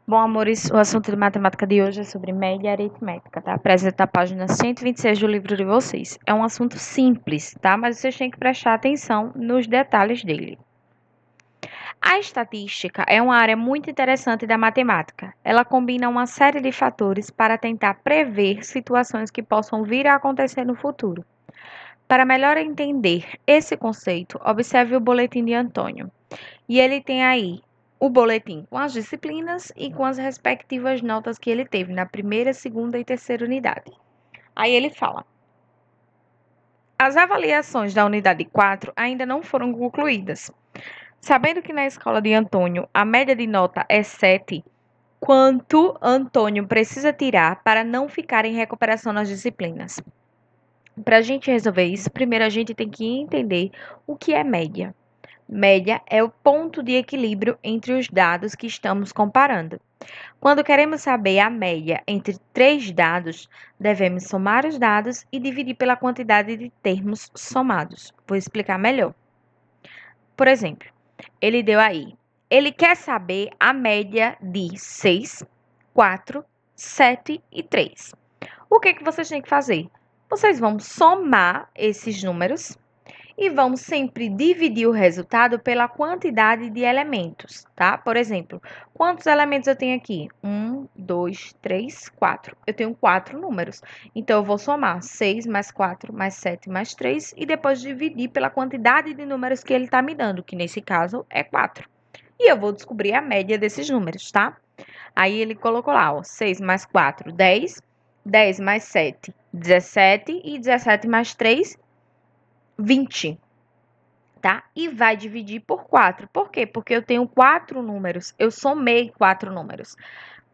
Bom, amores, o assunto de matemática de hoje é sobre média aritmética, tá? Apresenta a página 126 do livro de vocês. É um assunto simples, tá? Mas vocês têm que prestar atenção nos detalhes dele. A estatística é uma área muito interessante da matemática. Ela combina uma série de fatores para tentar prever situações que possam vir a acontecer no futuro. Para melhor entender esse conceito, observe o boletim de Antônio. E ele tem aí o boletim com as disciplinas e com as respectivas notas que ele teve na primeira, segunda e terceira unidade. Aí ele fala: as avaliações da unidade 4 ainda não foram concluídas. Sabendo que na escola de Antônio a média de nota é 7, quanto Antônio precisa tirar para não ficar em recuperação nas disciplinas? Para a gente resolver isso, primeiro a gente tem que entender o que é média. Média é o ponto de equilíbrio entre os dados que estamos comparando. Quando queremos saber a média entre três dados, devemos somar os dados e dividir pela quantidade de termos somados. Vou explicar melhor. Por exemplo, ele deu aí. Ele quer saber a média de 6, 4, 7 e 3. O que vocês têm que fazer? Vocês vão somar esses números e vamos sempre dividir o resultado pela quantidade de elementos, tá? Por exemplo, quantos elementos eu tenho aqui? 1, 2, 3, 4. Eu tenho 4 números. Então, eu vou somar 6 mais 4 mais 7 mais 3 e depois dividir pela quantidade de números que ele está me dando, que nesse caso é 4. E eu vou descobrir a média desses números, tá? Aí ele colocou lá, ó, 6 mais 4, 10. 10 mais 7, 17. E 17 mais 3, 20. Tá? E vai dividir por 4. Por quê? Porque eu tenho 4 números. Eu somei 4 números.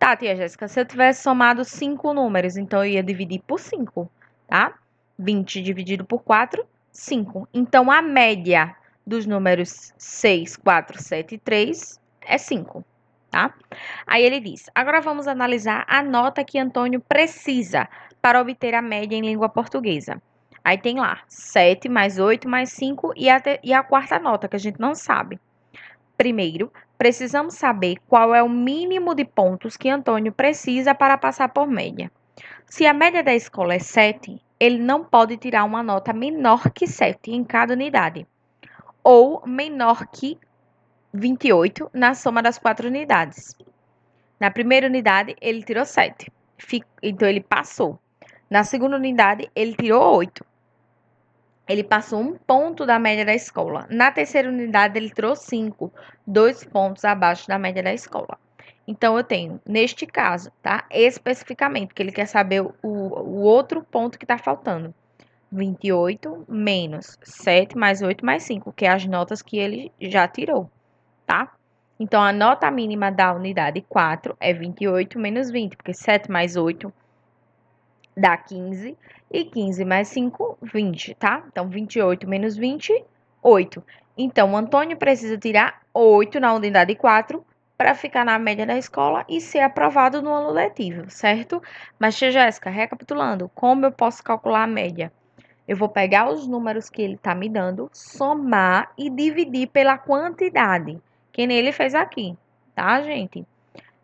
Tá, tia Jéssica, se eu tivesse somado 5 números, então eu ia dividir por 5, tá? 20 dividido por 4, 5. Então, a média dos números 6, 4, 7 e 3 é 5, tá? Aí ele diz, agora vamos analisar a nota que Antônio precisa para obter a média em língua portuguesa. Aí tem lá 7 mais 8 mais 5 e a quarta nota, que a gente não sabe. Primeiro, precisamos saber qual é o mínimo de pontos que Antônio precisa para passar por média. Se a média da escola é 7, ele não pode tirar uma nota menor que 7 em cada unidade, ou menor que 28 na soma das 4 unidades. Na primeira unidade, ele tirou 7, então ele passou. Na segunda unidade, ele tirou 8. Ele passou 1 ponto da média da escola. Na terceira unidade, ele tirou 5, 2 pontos abaixo da média da escola. Então, eu tenho, neste caso, tá? Especificamente, que ele quer saber o outro ponto que está faltando. 28 menos 7 mais 8 mais 5, que é as notas que ele já tirou, tá? Então, a nota mínima da unidade 4 é 28 menos 20, porque 7 mais 8 dá 15. E 15 mais 5, 20, tá? Então, 28 menos 20, 8. Então, o Antônio precisa tirar 8 na unidade 4 para ficar na média da escola e ser aprovado no ano letivo, certo? Mas, tia Jéssica, recapitulando, como eu posso calcular a média? Eu vou pegar os números que ele está me dando, somar e dividir pela quantidade, que nem ele fez aqui, tá, gente?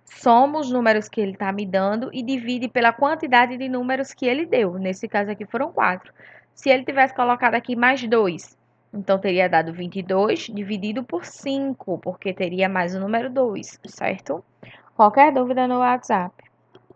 Soma os números que ele está me dando e divide pela quantidade de números que ele deu. Nesse caso aqui foram 4. Se ele tivesse colocado aqui mais 2, então teria dado 22 dividido por 5, porque teria mais o número 2, certo? Qualquer dúvida no WhatsApp.